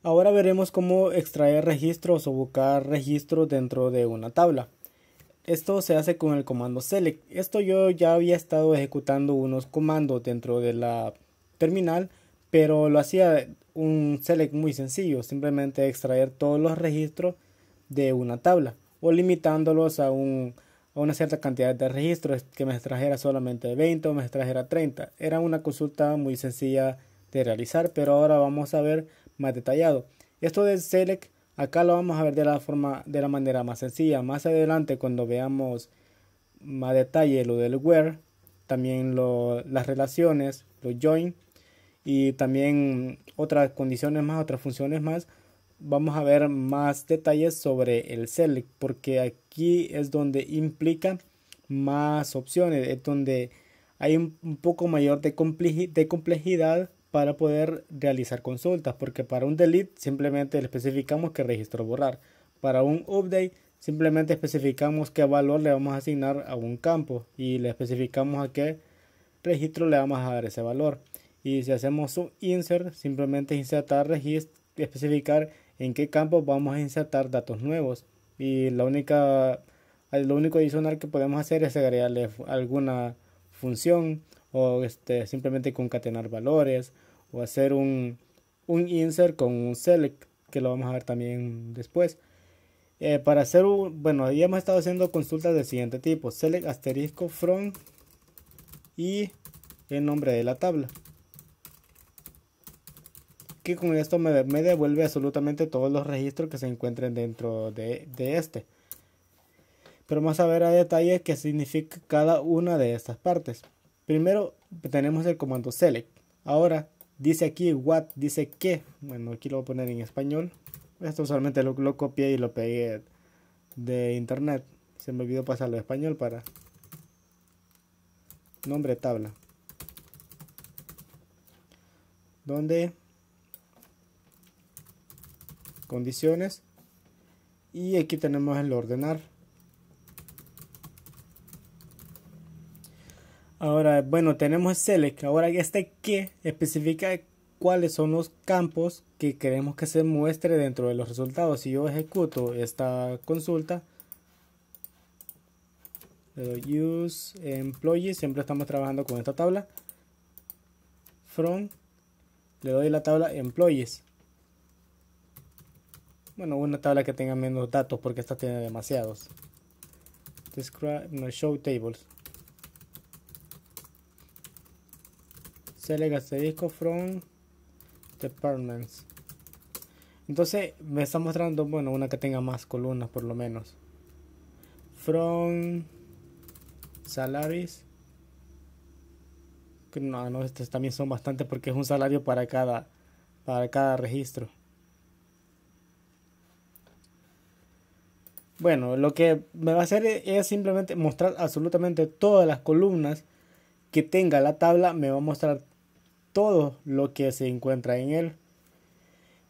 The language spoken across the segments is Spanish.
Ahora veremos cómo extraer registros o buscar registros dentro de una tabla. Esto se hace con el comando select. Esto yo ya había estado ejecutando unos comandos dentro de la terminal, pero lo hacía un select muy sencillo, simplemente extraer todos los registros de una tabla o limitándolos a una cierta cantidad de registros, que me extrajera solamente 20 o me extrajera 30. Era una consulta muy sencilla de realizar, pero ahora vamos a ver más detallado. Esto de select acá lo vamos a ver de la manera más sencilla. Más adelante, cuando veamos más detalle lo del where, también las relaciones, los join y también otras condiciones más, otras funciones más, vamos a ver más detalles sobre el select, porque aquí es donde implica más opciones, es donde hay un poco mayor de complejidad para poder realizar consultas, porque para un delete simplemente le especificamos qué registro borrar, para un update simplemente especificamos qué valor le vamos a asignar a un campo y le especificamos a qué registro le vamos a dar ese valor. Y si hacemos un insert, simplemente insertar registro, especificar en qué campo vamos a insertar datos nuevos. Y lo único adicional que podemos hacer es agregarle alguna función o simplemente concatenar valores o hacer un insert con un select, que lo vamos a ver también después. Para hacer bueno, ya hemos estado haciendo consultas del siguiente tipo: select asterisco from y el nombre de la tabla, que con esto me devuelve absolutamente todos los registros que se encuentren dentro de este. Pero vamos a ver a detalle qué significa cada una de estas partes. Primero tenemos el comando select. Ahora dice aquí what, dice que. Bueno, aquí lo voy a poner en español. Esto usualmente lo copié y lo pegué de internet. Se me olvidó pasarlo a español para nombre tabla. Donde condiciones. Y aquí tenemos el ordenar. Ahora, bueno, tenemos select. Ahora este que especifica cuáles son los campos que queremos que se muestre dentro de los resultados. Si yo ejecuto esta consulta, le doy use employee, siempre estamos trabajando con esta tabla. From, le doy la tabla employees. Bueno, una tabla que tenga menos datos porque esta tiene demasiados. Describe, no, show tables. Select asterisco from departments. Entonces me está mostrando, bueno, una que tenga más columnas por lo menos. From salaries. No, estos también son bastantes porque es un salario para cada registro. Bueno, lo que me va a hacer es simplemente mostrar absolutamente todas las columnas que tenga la tabla. Me va a mostrar todo lo que se encuentra en él.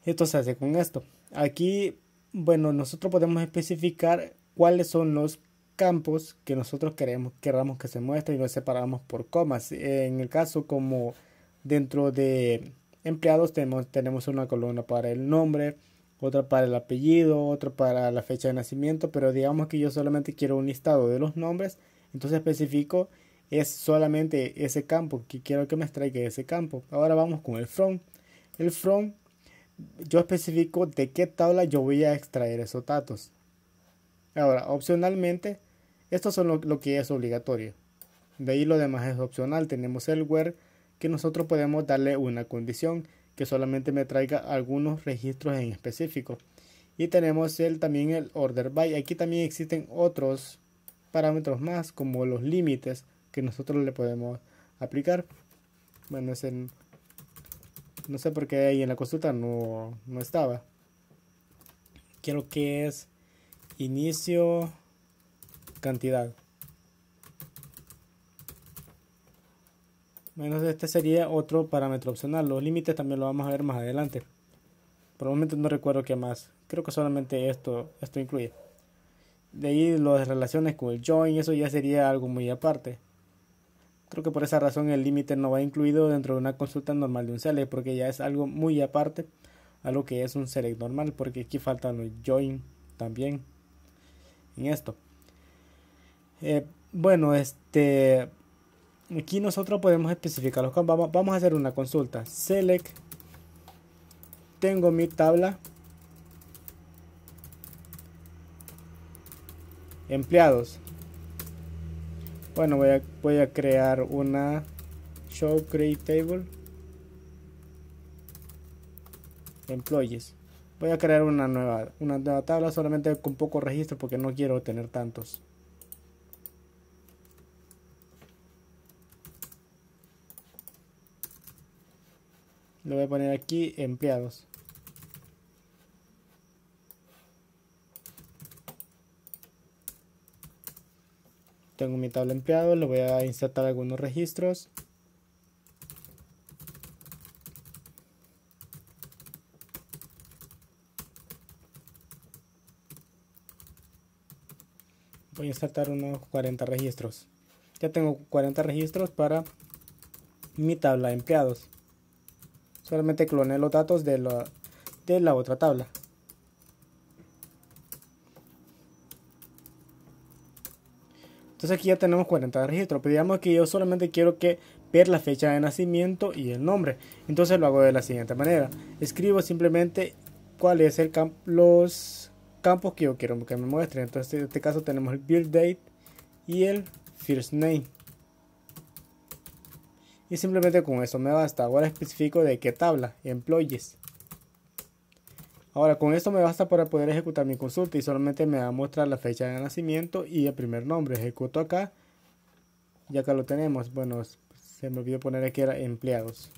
Esto se hace con esto. Aquí, bueno, nosotros podemos especificar cuáles son los campos que nosotros queramos que se muestren y los separamos por comas. En el caso como dentro de empleados tenemos una columna para el nombre, otra para el apellido, otra para la fecha de nacimiento, pero digamos que yo solamente quiero un listado de los nombres, entonces especifico es solamente ese campo que quiero que me extraiga ese campo. Ahora vamos con el from. El from, yo especifico de qué tabla yo voy a extraer esos datos. Ahora, opcionalmente, estos son lo que es obligatorio. De ahí lo demás es opcional. Tenemos el where, que nosotros podemos darle una condición que solamente me traiga algunos registros en específico. Y tenemos también el order by. Aquí también existen otros parámetros más, como los límites que nosotros le podemos aplicar. Bueno, no sé por qué ahí en la consulta no estaba. Quiero que es inicio cantidad. Bueno, este sería otro parámetro opcional. Los límites también lo vamos a ver más adelante. Por el momento no recuerdo qué más. Creo que solamente esto incluye. De ahí las relaciones con el join, eso ya sería algo muy aparte. Creo que por esa razón el límite no va incluido dentro de una consulta normal de un select, porque ya es algo muy aparte a lo que es un select normal, porque aquí faltan los join también en esto. Bueno, aquí nosotros podemos especificar los campos. Vamos a hacer una consulta. Select, tengo mi tabla empleados. Bueno, voy a crear una show create table employees. Voy a crear una nueva tabla solamente con pocos registros porque no quiero tener tantos. Le voy a poner aquí empleados. Tengo mi tabla empleados, le voy a insertar algunos registros. Voy a insertar unos 40 registros. Ya tengo 40 registros para mi tabla de empleados. Solamente cloné los datos de la otra tabla. Entonces aquí ya tenemos 40 registros. Pero digamos que yo solamente quiero ver la fecha de nacimiento y el nombre. Entonces lo hago de la siguiente manera. Escribo simplemente cuál es los campos que yo quiero que me muestre. Entonces en este caso tenemos el birth date y el first name. Y simplemente con eso me basta. Ahora especifico de qué tabla, employees. Ahora con esto me basta para poder ejecutar mi consulta y solamente me va a mostrar la fecha de nacimiento y el primer nombre. Ejecuto acá y acá lo tenemos. Bueno, se me olvidó poner aquí era empleados.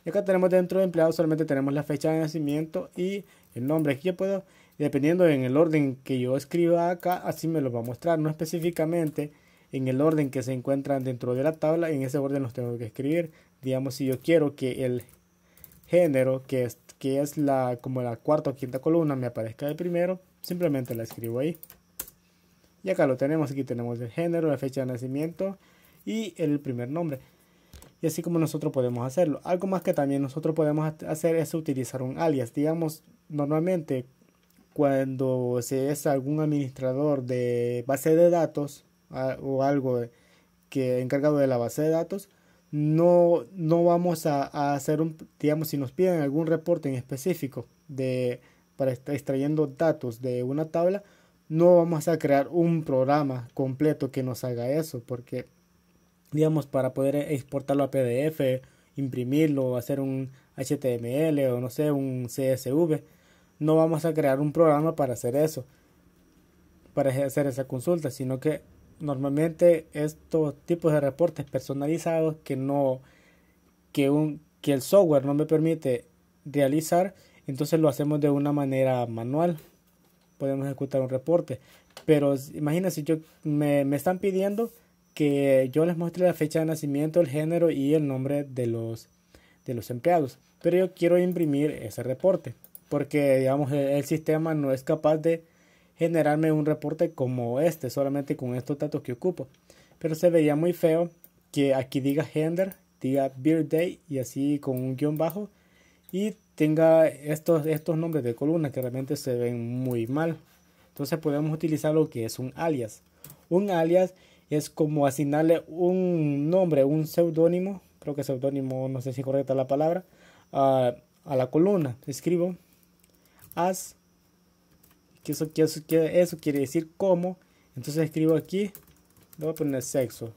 Y acá tenemos dentro de empleados solamente tenemos la fecha de nacimiento y el nombre. Aquí yo puedo, dependiendo en el orden que yo escriba acá, así me lo va a mostrar. No específicamente en el orden que se encuentran dentro de la tabla, en ese orden los tengo que escribir. Digamos, si yo quiero que el género, que es como la cuarta o quinta columna, me aparezca de primero, simplemente la escribo ahí. Y acá lo tenemos, aquí tenemos el género, la fecha de nacimiento y el primer nombre. Y así como nosotros podemos hacerlo. Algo más que también nosotros podemos hacer es utilizar un alias. Digamos, normalmente cuando se es algún administrador de base de datos o algo que encargado de la base de datos, no vamos a hacer digamos, si nos piden algún reporte en específico para estar extrayendo datos de una tabla, no vamos a crear un programa completo que nos haga eso, porque digamos, para poder exportarlo a PDF, imprimirlo, hacer un HTML o no sé, un CSV, no vamos a crear un programa para hacer eso, para hacer esa consulta, sino que normalmente estos tipos de reportes personalizados que el software no me permite realizar, entonces lo hacemos de una manera manual. Podemos ejecutar un reporte, pero imagínense, me están pidiendo que yo les muestre la fecha de nacimiento, el género y el nombre de los empleados, pero yo quiero imprimir ese reporte porque digamos el sistema no es capaz de generarme un reporte como solamente con estos datos que ocupo. Pero se vería muy feo que aquí diga gender, diga birthday y así con un guión bajo y tenga estos nombres de columna que realmente se ven muy mal. Entonces podemos utilizar lo que es un alias. Un alias es como asignarle un nombre, un seudónimo, creo que seudónimo, no sé si es correcta la palabra, a la columna. Escribo as, que eso quiere decir como. Entonces escribo aquí, le voy a poner sexo.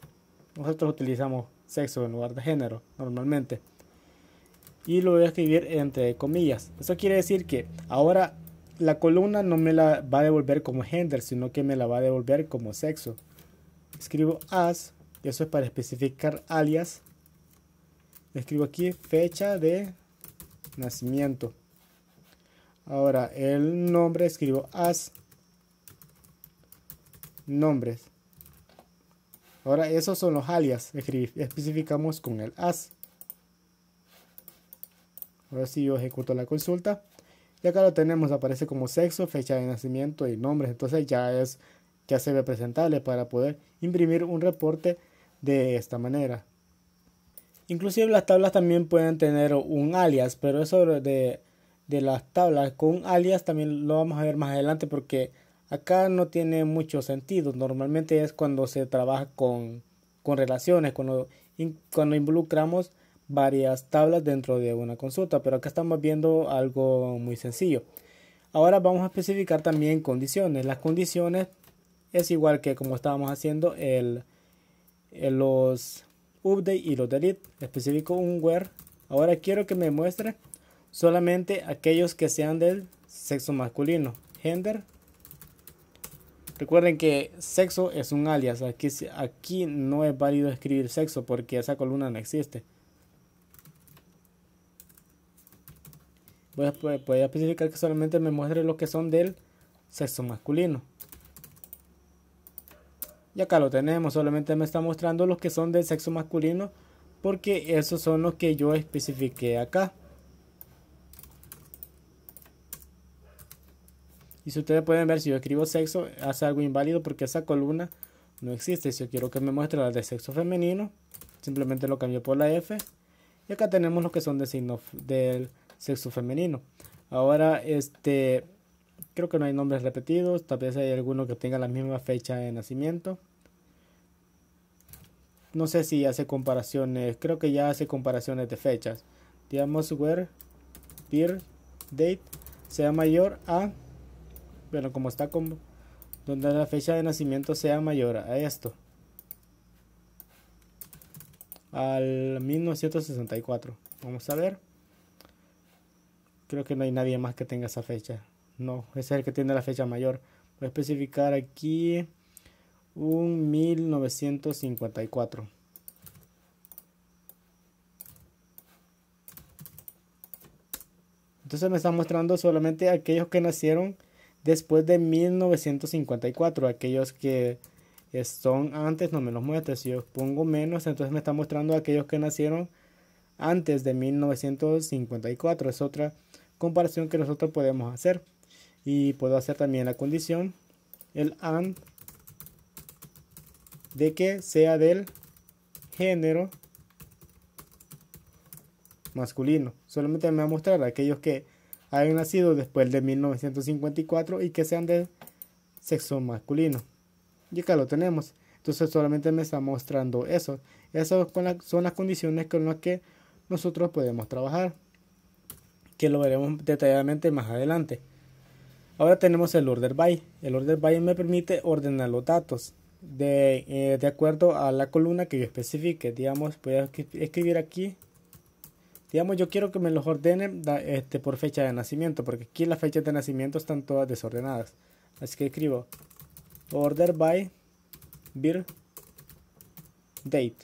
Nosotros utilizamos sexo en lugar de género normalmente. Y lo voy a escribir entre comillas. Eso quiere decir que ahora la columna no me la va a devolver como gender, sino que me la va a devolver como sexo. Escribo as, y eso es para especificar alias. Escribo aquí fecha de nacimiento. Ahora el nombre escribo as nombres. Ahora esos son los alias. Especificamos con el as. Ahora sí yo ejecuto la consulta. Y acá lo tenemos, aparece como sexo, fecha de nacimiento y nombres. Entonces ya se ve presentable para poder imprimir un reporte de esta manera. Inclusive las tablas también pueden tener un alias, pero eso de las tablas con alias también lo vamos a ver más adelante porque acá no tiene mucho sentido. Normalmente es cuando se trabaja con relaciones, cuando involucramos varias tablas dentro de una consulta, pero acá estamos viendo algo muy sencillo. Ahora vamos a especificar también condiciones. Las condiciones es igual que como estábamos haciendo los update y los delete. Especifico un where. Ahora quiero que me muestre solamente aquellos que sean del sexo masculino. Gender. Recuerden que sexo es un alias. Aquí no es válido escribir sexo porque esa columna no existe. Voy a especificar que solamente me muestre los que son del sexo masculino. Y acá lo tenemos, solamente me está mostrando los que son del sexo masculino porque esos son los que yo especifiqué acá. Y si ustedes pueden ver, si yo escribo sexo, hace algo inválido porque esa columna no existe. Si yo quiero que me muestre la de sexo femenino, simplemente lo cambio por la F. Y acá tenemos los que son de signo del sexo femenino. Ahora, creo que no hay nombres repetidos. Tal vez hay alguno que tenga la misma fecha de nacimiento. No sé si hace comparaciones. Creo que ya hace comparaciones de fechas. Digamos, where birth date sea mayor a... Bueno, como está como... donde la fecha de nacimiento sea mayor a esto. Al 1964. Vamos a ver. Creo que no hay nadie más que tenga esa fecha. No, ese es el que tiene la fecha mayor. Voy a especificar aquí un 1954. Entonces me está mostrando solamente aquellos que nacieron después de 1954. Aquellos que son antes no me los muestra. Si yo pongo menos, entonces me está mostrando aquellos que nacieron antes de 1954. Es otra comparación que nosotros podemos hacer. Y puedo hacer también la condición, el AND, de que sea del género masculino. Solamente me va a mostrar aquellos que hayan nacido después de 1954 y que sean del sexo masculino. Y acá lo tenemos. Entonces solamente me está mostrando eso. Esas son las condiciones con las que nosotros podemos trabajar, que lo veremos detalladamente más adelante. Ahora tenemos el order by. El order by me permite ordenar los datos de acuerdo a la columna que yo especifique. Digamos, voy a escribir aquí. Digamos, yo quiero que me los ordene por fecha de nacimiento, porque aquí las fechas de nacimiento están todas desordenadas. Así que escribo order by birth date.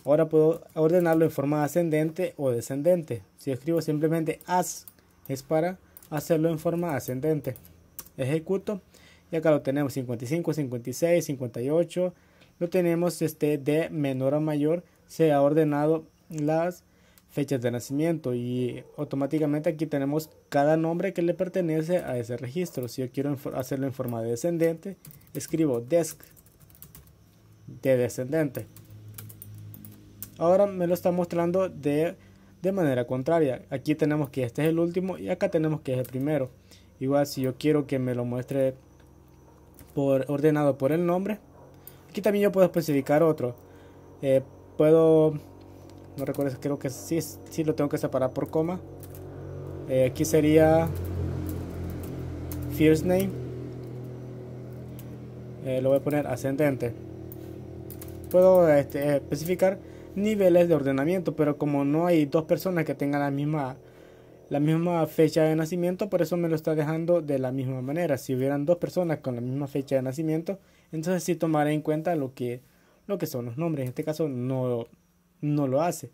Ahora puedo ordenarlo en forma ascendente o descendente. Si escribo simplemente as, es para hacerlo en forma ascendente. Ejecuto y acá lo tenemos 55, 56, 58. Lo tenemos de menor a mayor. Se ha ordenado las fechas de nacimiento y automáticamente aquí tenemos cada nombre que le pertenece a ese registro. Si yo quiero hacerlo en forma descendente, escribo desc de descendente. Ahora me lo está mostrando de manera contraria. Aquí tenemos que este es el último y acá tenemos que es el primero. Igual si yo quiero que me lo muestre ordenado por el nombre, aquí también yo puedo especificar otro. No recuerdo, creo que sí lo tengo que separar por coma. Aquí sería first name. Lo voy a poner ascendente. Puedo especificar niveles de ordenamiento, pero como no hay dos personas que tengan la misma fecha de nacimiento, por eso me lo está dejando de la misma manera. Si hubieran dos personas con la misma fecha de nacimiento, entonces sí tomaré en cuenta lo que son los nombres. En este caso no lo hace.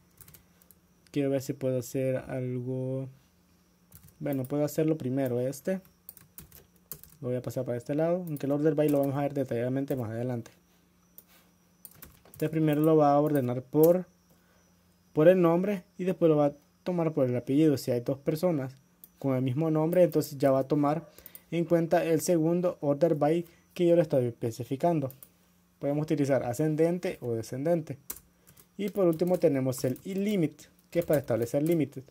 Quiero ver si puedo hacer algo. Bueno, puedo hacerlo primero lo voy a pasar para este lado, aunque el order by lo vamos a ver detalladamente más adelante. Entonces primero lo va a ordenar por el nombre y después lo va a tomar por el apellido. Si hay dos personas con el mismo nombre, entonces ya va a tomar en cuenta el segundo order by que yo le estoy especificando. Podemos utilizar ascendente o descendente. Y por último tenemos el limit, que es para establecer límites.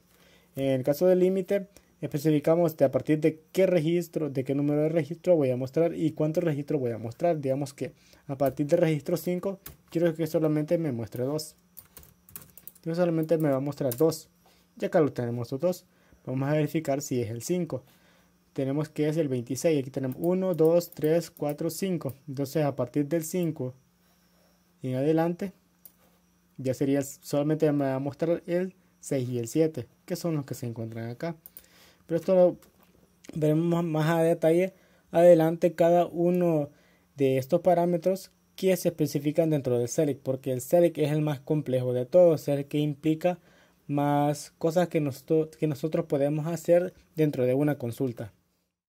En el caso del límite, especificamos a partir de qué registro, de qué número de registro voy a mostrar y cuántos registros voy a mostrar. Digamos que a partir del registro 5 quiero que solamente me muestre 2. Yo solamente me va a mostrar 2. Ya acá lo tenemos los 2. Vamos a verificar si es el 5. Tenemos que es el 26. Aquí tenemos 1, 2, 3, 4, 5. Entonces a partir del 5 en adelante ya sería solamente me va a mostrar el 6 y el 7, que son los que se encuentran acá. Pero esto lo veremos más a detalle adelante cada uno de estos parámetros que se especifican dentro del select, porque el select es el más complejo de todos, es el que implica más cosas que nosotros podemos hacer dentro de una consulta.